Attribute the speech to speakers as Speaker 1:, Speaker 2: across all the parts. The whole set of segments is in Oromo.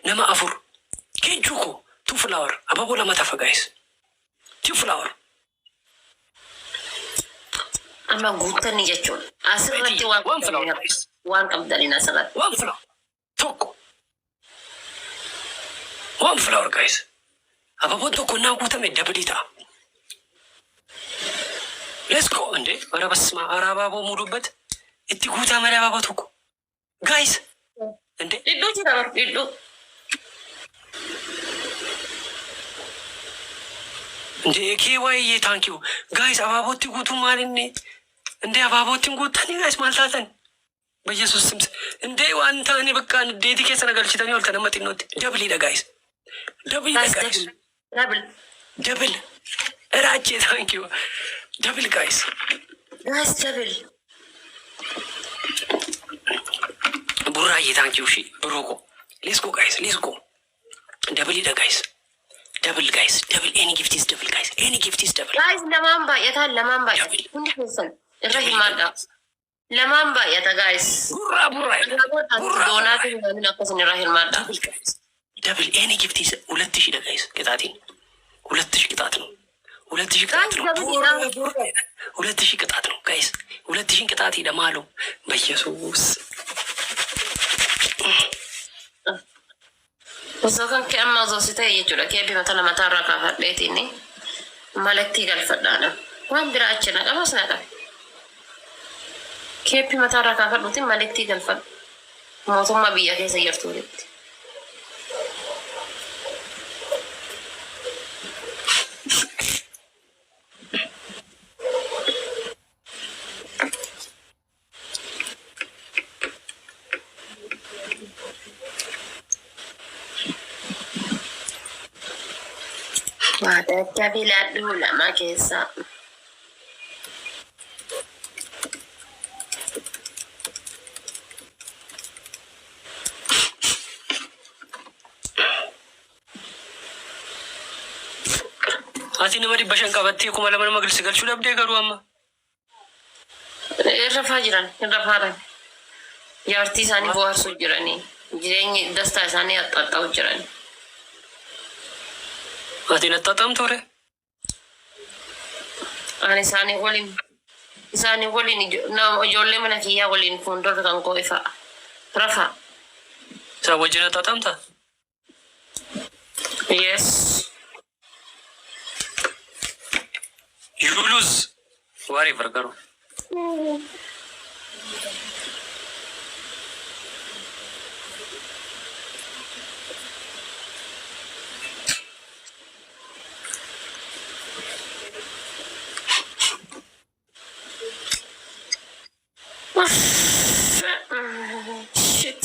Speaker 1: nama afur kejuko 2 flower ababu lama tafa guys 2 flower
Speaker 2: ama gutani jechuun asirratti waan qabdalina sagat
Speaker 1: 1 flower toko 1 flower guys ababu toko na gutame dabalita let's go ande ara basma ara babo muduበት itti guta mara babo toko guys ande
Speaker 2: iddu jira iddu
Speaker 1: ande KY thank you guys ababoti gutu malinne ande ababoti gutani guys maltatan በኢየሱስ ስም እንዴ ዋንታ እኔ በቃ እንዴት ከሰነ ገልጭታኝ ወልተነመጥ ነው ደብል ይደ ጋይስ ደብል እራቼ ታንክ ዩ ደብል ጋይስ
Speaker 2: ደብል
Speaker 1: ቡራዬ ታንክ ዩ ሺ ብሩኮ ሌትስ ጎ ጋይስ ሌትስ ጎ ደብል ይደ ጋይስ ደብል ኤኒ ጊፍት ኢዝ ደብል ጋይስ ኤኒ ጊፍት ኢዝ ደብል
Speaker 2: ጋይስ ለማንባ የታል ለማንባ እንዴ ፈሰል ረሂማዳ ለማንባ ያታ ጋይስ
Speaker 1: ቡራ
Speaker 2: ዶናት ምን አከሰን ራሂል ማዳ
Speaker 1: ደብል ኤኒ ጊፍት ኢዝ 2000 ጋይስ ቅጣቴ 2000 ቅጣት ነው 2000 ቅጣት ነው 2000 ቅጣት ነው ጋይስ 2000 ቅጣት ይደማሉ በኢየሱስ
Speaker 2: ወሰከን ከአማዞ ሲታይ ይችላል ከቢ መተና ማታራካ ፈዴቲኒ ማለክቲ ጋልፈዳና ዋን ብራችና ቀማስናታ ከቢ ማታራካ ፈዱቲ ማለክቲ ጋልፈድ ሞቶማ ቢያ ከሰየርቱ ልት Ada kabila dulu makesa. Ati namari bashan kabatti kuma lamar magil sigal chula abde garu amma. Rafajiran, rafaran. Yarti sani buar sujirani. Jirengi dasta sani atta ujirani.
Speaker 1: Ati natatam tore.
Speaker 2: Ani sani walin na jolle mana kiya walin fundor kan ko ifa. Rafa.
Speaker 1: Sa wajina tatam ta.
Speaker 2: Yes.
Speaker 1: You lose. Whatever karo.
Speaker 2: Shit.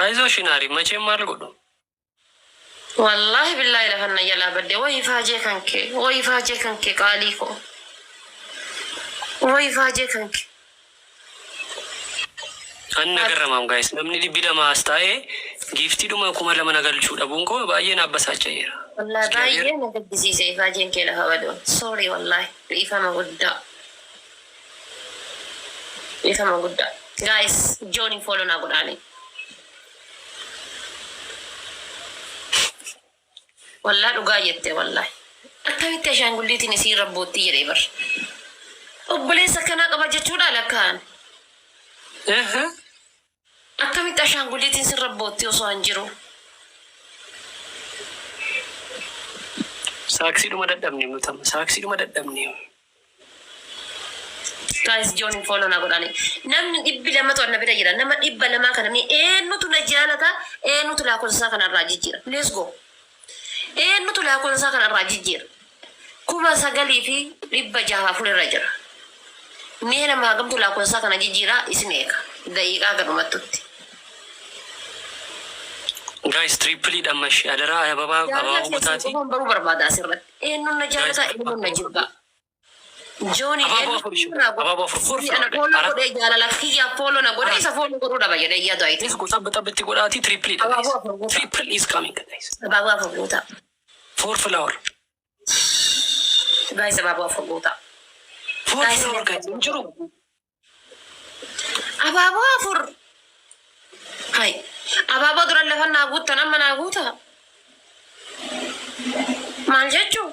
Speaker 1: Aizo shinari mache margodo.
Speaker 2: Wallahi billahi la hanna yala badde way faje kanke qaliko. Way faje kanke.
Speaker 1: Anna garamam guys namni dibida maastae gifti duma kuma lama nagalchu dabun ko baayena abasacha yera.
Speaker 2: Wallahi baayena gadisi faje ke la hawado. Sorry wallahi ifa magudda. Ifa magudda. Guys joining follow na godani. Wallahi duga yette wallahi akamitti ashanguliti ni si rabboti yere bar obbole sakana qaba jechuudha lakaan akamitti ashanguliti si rabboti oso anjiru
Speaker 1: saksi duma dadamni mutam saksi duma dadamni
Speaker 2: guys joining follow na godani namni dibbi lama to annabi jira nama dibba lama kana ni nutu na jalata nutu la kon sakana rajijira let's go nutu la kon sakana rajijira kuma sagali fi dibba jaha fule rajira mena magam tu la kon sakana jijira isneka daqiqa garumattutti
Speaker 1: guys triple damashi adara baba butati
Speaker 2: baru barbada sirrat nu na jalata nu na jibba Johnny
Speaker 1: ababa for
Speaker 2: ana polo ko de jala la kiya polo na gode isa polo ko ruda bayade ya do aite
Speaker 1: ko tabati godati triple is coming guys
Speaker 2: ababa for gota
Speaker 1: 4 flower
Speaker 2: guys ababa for gota
Speaker 1: 4 flower guys injuru
Speaker 2: ababa for Hai. Ababa dura lafan naguta nama naguta. Maal jechuun?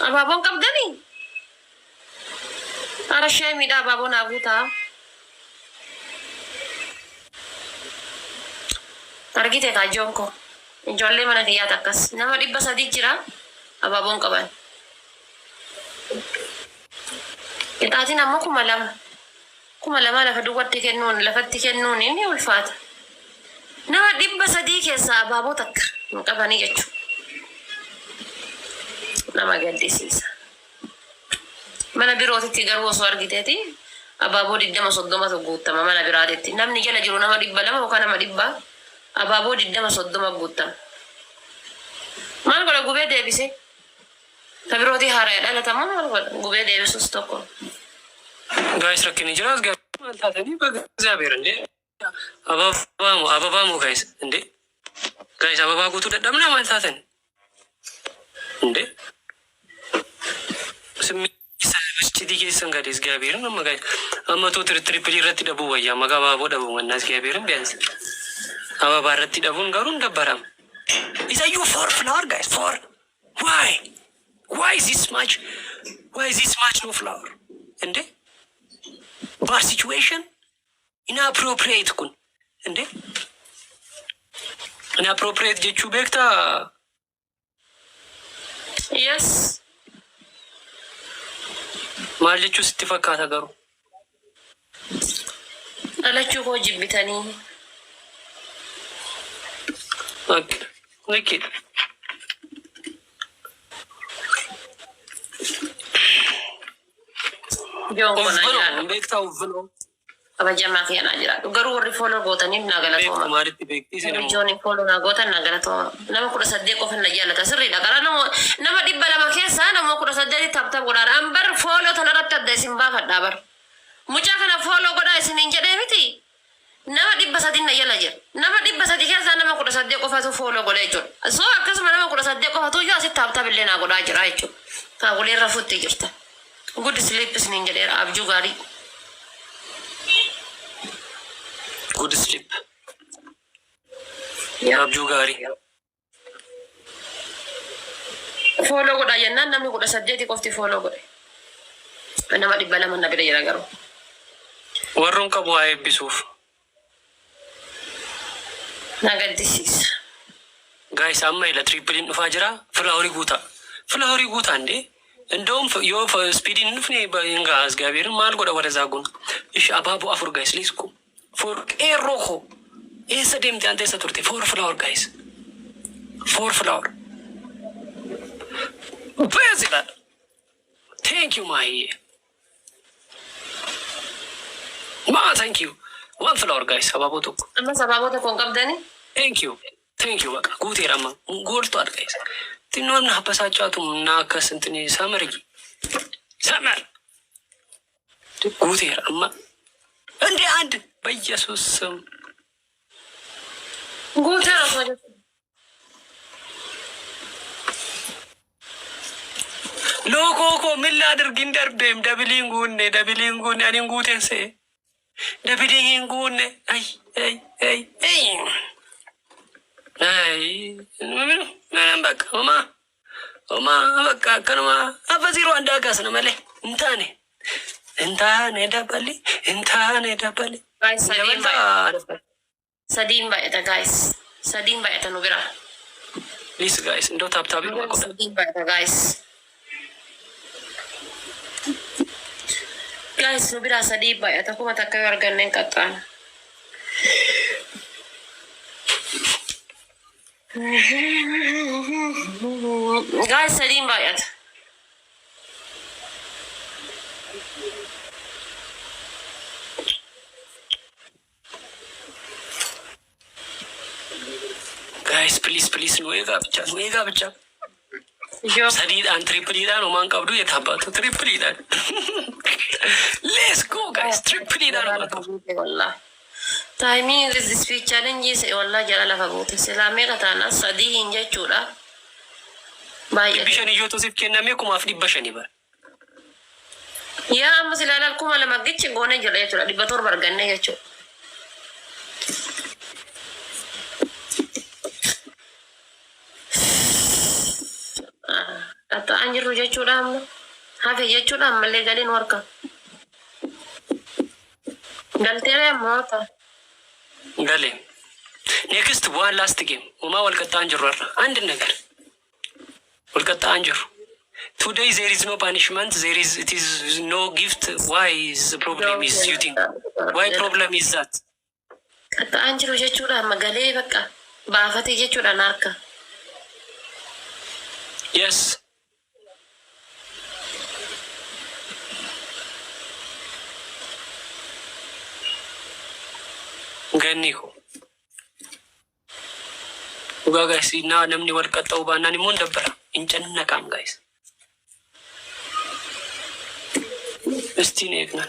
Speaker 2: Abaaboon qabdanii? Ara ishee miidhaa abaaboon naguutaa. Argite kaajoon koo. Ijoollee mana kiyyaata akkas. Nama 300 jira. Abaaboon qaban. Qixaatiin ammoo 2,000. 2,000 lafa duwwaatti kennuun lafatti kennuun inni ulfaata. Nama 300 keessaa abaaboo takka hin qabanii jechuudha. Nama gaddisiisa. Mana birootitti garuu osoo argiteeti abaaboo 20-30 guutama mana biraatitti. Namni jala jiru nama 200 yookaan nama 100 abaaboo 20-30 guutama. Maal godha gubee deebise? Ta birootii haaraya dhalatamu maal godha gubee deebisus tokko.
Speaker 1: Guys rakkini jiraas gaafa taatanii እግዚአብሔር እንዴ አበባሙ ጋይስ እንዴ ጋይስ አበባ ጉቱ ደደምና ማልታተን እንዴ ስሚሰብስቲ ዲኬሰን ጋር እግዚአብሔርን ማጋይ አመቶ ትሪፕል ይረቲ ደቡ ወያ ማጋባቦ ደቡ ወና እግዚአብሔርን ቢያንስ አበባ ረቲ ደቡን ጋሩን ደበራም ኢሳዩ ፎር ፍላወር ጋይስ ፎር why is this much no flower እንዴ bar situation inappropriate kun ende inappropriate jechu bekta
Speaker 2: yes
Speaker 1: mal jechu sitti fakkata garu
Speaker 2: alachu ko jibbitani
Speaker 1: okay
Speaker 2: Yo kona ya
Speaker 1: bekta uvno
Speaker 2: aba jamaa kiyana jira garuu warri follow gootanii nagalatoma
Speaker 1: maaritti beekti sinu
Speaker 2: jooni follow na gootan nagalatoma nama 18 qofa na jaalata sirriidha gara nama 200 keessa nama 18 tabtab godhaa ambar follow tan irratti adda isin baafadha bar mucaa kana follow godhaa isin hin jedhee miti nama 300 na jala jira nama 300 keessa nama 18 qofatu follow godhaa jechuudha so akkasuma nama 18 qofatu yoo asitti tabtab illee na godhaa jira jechuudha kaagulee rafutti jirta good sleep isin hin jedheera abjuu gaarii good sleep abjuu gaarii follow godha jennaan namni 18 qofti follow godhe nama 200 na bira jira garuu
Speaker 1: warroon qabu haa eebbisuuf
Speaker 2: na gaddisiisa
Speaker 1: gaayis amma ila trippiliin dhufaa jira filaaworii guutaa እንዴ እንደውም ዮ ስፒዲን ንፍኔ በእንጋ እግዚአብሔር ማል ጎዳ ወደዛ ጎን እሺ አባቡ አፍር ጋይስ ሊስኩ ፎር ኤሮኮ ኤሰ ደምቲ አንተ ሰቱርቴ ፎር ፍላወር ጋይስ ፎር ፍላወር በዚላ ቴንክ ዩ ማይ ታንክ ዩ ዋን ፍላወር ጋይስ አባቦቶ
Speaker 2: ቆንቀብደኒ
Speaker 1: ቴንክ ዩ በቃ ጉቴራማ ጎልቷል ጋይስ ትኖና ሀበሳጫቱም እና ከስንትኒ ሰመር ጉቴራማ እንዴ አንድ በኢየሱስ ስም
Speaker 2: ጉቴራ
Speaker 1: ሎኮኮ ምን ላድርግ እንደርቤም ደብሊንጉን አኒን ጉቴንሴ ደብሊንጉን አይ ምንም በቃ ኦማ በቃ ከነማ አፈዚሮ አንዳጋስ ነው መለ እንታኔ ዳባሊ
Speaker 2: ሰዲም ባይታ ጋይስ ሰዲም ባይታ ነው ብራ
Speaker 1: ሊስ ጋይስ እንደው ታብታቢ ነው
Speaker 2: ሰዲም ባይታ ጋይስ ነው ብራ ሰዲም ባይታ ኩማ ተከዩ አርገነን ቀጣን guys ሰዲም ባይታ
Speaker 1: guys please ነው ብቻ ሰዲድ አንድ ትሪፕል ይላል ነው ማን ቀብዱ የታባቱ ትሪፕል ይላል ሌትስ ጎ ጋይስ ትሪፕል ይላል
Speaker 2: والله ታይሚንግ this speech challenge is والله ጀላላ ፈቦት ሰላሜ ከተና ሰዲ እንጀቹዳ ባይ
Speaker 1: ቢሸን ይጆቶ ሲፍ ከነሜ ኩማፍ ዲበሸን ይባል
Speaker 2: yaa amma silaalal kuma lama gichi goone jira jechuudha 100 arganne jechuudha. Kata anjiru jechuudha amma hafe jechuudha ammallee galiin warka galteere moota
Speaker 1: gale. Next one last game. Uma walqatta anjiru arra and ነገር walqatta anjiru. Today there is no punishment. It is no gift. Why is the problem is you think? Why problem is that?
Speaker 2: Kata anjiru jechuudha amma galee bakka baafate jechuudha narka.
Speaker 1: Yes. Ganniku. Uga guys, na namni walqatta ubaanani mun dabbara. Incanna kam guys. Estin ekna.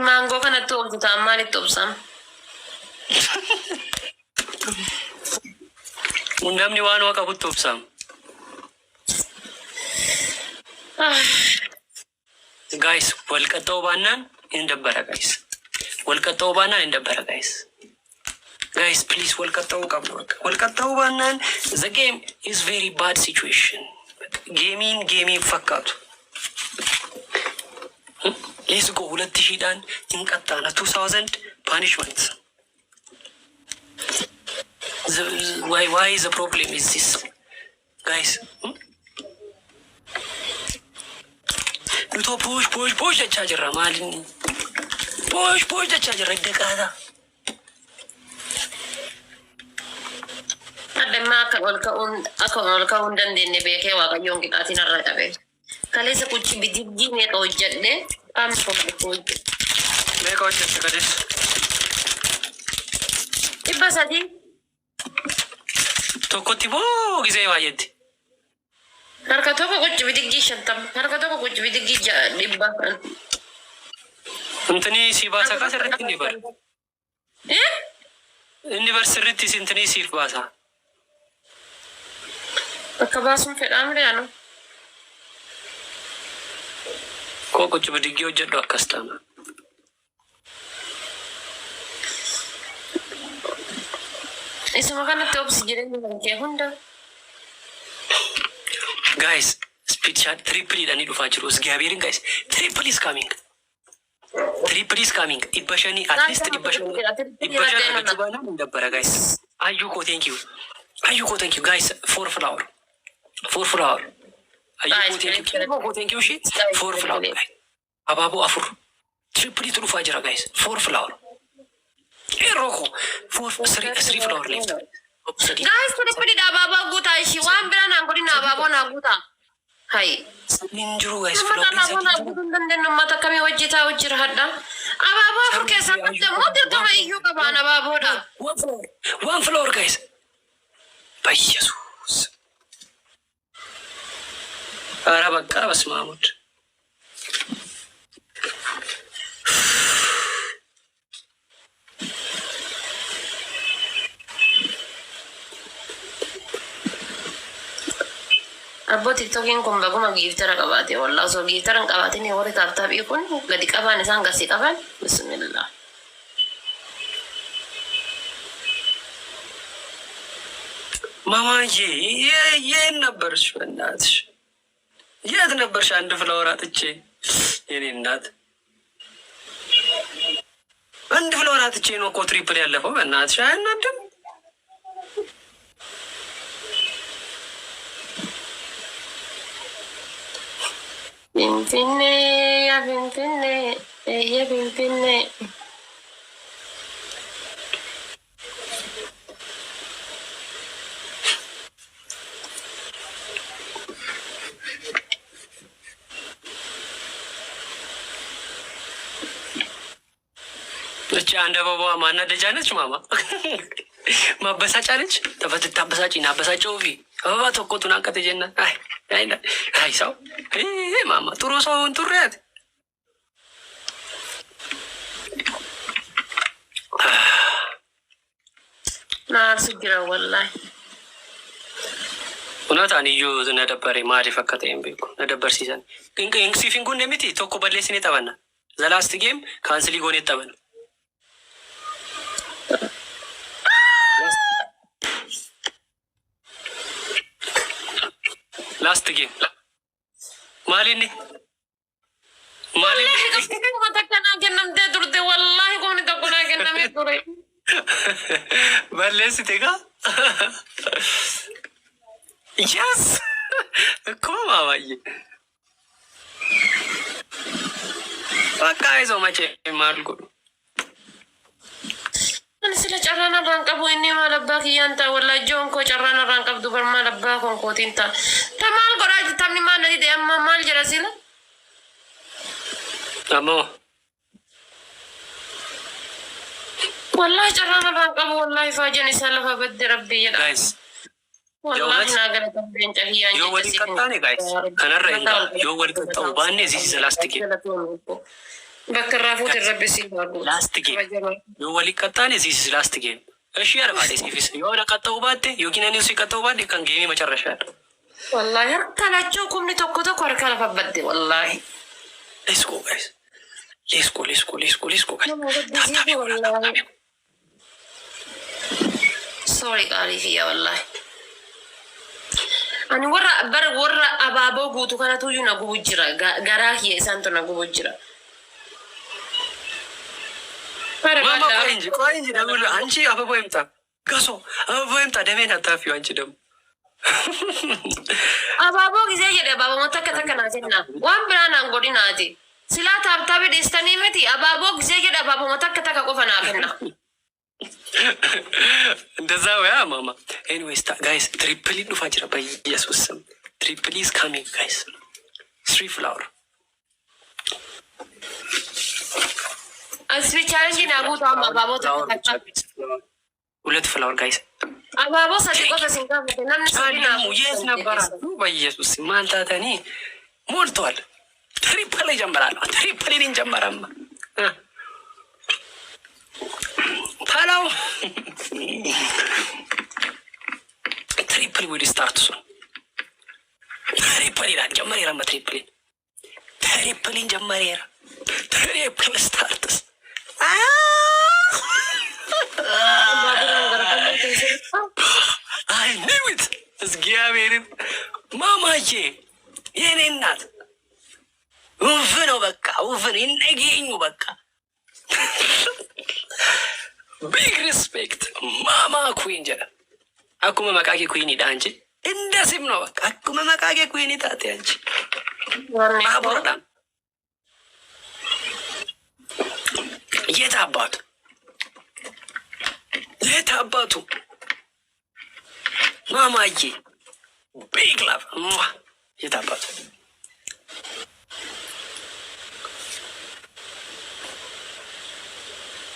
Speaker 2: Mango kana toltu tamari topsam.
Speaker 1: Namni waan waqa buttoobsam. Guys, walqatta ubaannan indabbara guys. Walqatta ubaannan indabbara guys. Guys, please walqatta uqabnu. Walqatta ubaannan the game is very bad situation. Gaming fakkaatu. Let's go. Hulat shidan inqattana 2000 punishment. Why is the problem is this? Guys. Luto push the charger malini. Push the charger dekada.
Speaker 2: Ademma akka ol dandeenye beekee waaqayyoon qixaatiin irra qabe. Kaleessa kuchi bidibbii meeqa hojjedhe qaamni tokko hojjedhe.
Speaker 1: Meeqa hojjette kaleessa?
Speaker 2: 300
Speaker 1: tokkotti moo gisee baay'etti?
Speaker 2: harka tokko kuchi bidibbii 50 harka tokko kuchi bidibbii 100.
Speaker 1: Intini si baasa kasirratti ni bar. Inni bar sirritti intini siif baasa.
Speaker 2: Akka baasuun fedhaamre anu.
Speaker 1: Koo kuchi bidibbii hojjedhu akkas taana.
Speaker 2: Isuma kanatti obsi jireenya kee hunda.
Speaker 1: Guys, speed chat triple idani dhufaa jiru. Tsgayefiin guys, triple is coming. Triple is coming. Ibashani at least ibashani atubana ndabbara guys. Ayuko thank you. Thank you guys. 4 flower. Ayuko thank you shit. 4 flower guys. Ababu afur. Triple dhufaa jira guys. 4 flower. Eroko 3 flower left.
Speaker 2: Guys, triple da baba guta shi wan bira na ngori na baba na guta. Hai.
Speaker 1: Ninjuru guys.
Speaker 2: Flower na guta ndenne mata kami wajita wajira hadda. Ababa fuke sakta modir kama iyo kabana baboda.
Speaker 1: One floor guys. By Jesus. Ara bakka bas Mahmud.
Speaker 2: Abbo TikTokin kun baguma giftara qabate wallahi so giftaran qabate ni wori tabtab ikun gadi qaban isan gasi qaban bismillah.
Speaker 1: ማማዬ የት ነበርሽ? በእናትሽ የት ነበርሽ? አንድ ፍላወር አጥቼ የኔ እናት አንድ ፍላወር አጥቼ ነው እኮ ትሪፕል ያለፈው። በእናትሽ አያናድም? ፊንፊኔ ያ ፊንፊኔ የፊንፊኔ እቺ አንድ አበባ ማናደጃ ነች። ማማ ማበሳጫ ነች። ተፈትታ አበሳጭ ና አበሳጨው ቪ አበባ ተቆጡን አንቀት ጀና አይ ሰው ማማ ጥሩ ሰውን ጥሩያት
Speaker 2: نار سجرا والله
Speaker 1: وناتان يو ندبر ماري فكتين بيكو ندبر سيزن إنك سيفينكون نمتي توكو بدلسيني تبنا the last game كانسلي غوني تبنا last game ماليني
Speaker 2: والله كم تكنا جنم تدرد والله كوني تكنا جنم يدري
Speaker 1: بدلسي تيجا yes come on baka iso mache margo
Speaker 2: ani sila charana rangkap ini malabak yanta wala jon ko charana rangkap dubar malabak ko tinta tamal goraj tamni mana di amma mal jara sila
Speaker 1: amo
Speaker 2: wallahi charana rangkap wallahi fajani salafa bad rabbi ya
Speaker 1: guys
Speaker 2: والله ناقل تبين جهيان
Speaker 1: يو ودي كتاني guys أنا رأينا يو ودي كتاو باني زي last game
Speaker 2: بكر رافوت الرب سيبارو
Speaker 1: last game يو ودي كتاني زي last game إيش يا رب على سيفيس يو أنا كتاو بادي يو كنا نيوسي كتاو بادي كان جيمي ما شرشة
Speaker 2: والله هركلا جوكم نتوكو هركلا فبدي والله
Speaker 1: let's go guys let's go guys
Speaker 2: sorry قالي فيها والله أنا ورا أبابو قوتو كانت وجو نقو بجرا غراهي إسانتو نقو بجرا
Speaker 1: ماما قاينجي نقول أنشي أبابو إمتا قصو أبابو إمتا دمين هتافيو أنشي دم
Speaker 2: أبابو كيزي جدا أبابو متكتك نازلنا وان برانا نقولي نازي سلا تابتابي ديستاني متي أبابو كيزي جدا أبابو متكتك أقوفا ناكنا
Speaker 1: እንደዛ ወይ ማማ ኤኒዌይስ ጋይስ ትሪፕሊ ነው ፋጅራ በኢየሱስ ስም ትሪፕሊ is coming guys 3 flower
Speaker 2: አስቢ ቻሌንጅ ናጉታ አባቦ ተከታታ
Speaker 1: 2 flower guys
Speaker 2: አባቦ ሰጥቆ ተሲንጋ ምንም ሰቢና
Speaker 1: የት ነበር በኢየሱስ ስም ማንታተኒ ሞልቷል ትሪፕሊ ጀምራለሁ ትሪፕሊ እንጀምራማ Hello. Triple will start soon. Triple in Jamarera, ma triple. Triple in Jamarera. Triple starts. I knew it. Tsgayefi. Mama ye. Yene nat. Ufno baka. Ufno ineginu baka. Big respect, Mama Queen jala. Akuma makake Queen idanji. Inda simno bak. Akuma makake Queen itate anji. Abroda. Yet abatu. Mama ye. Big love. Yet abatu.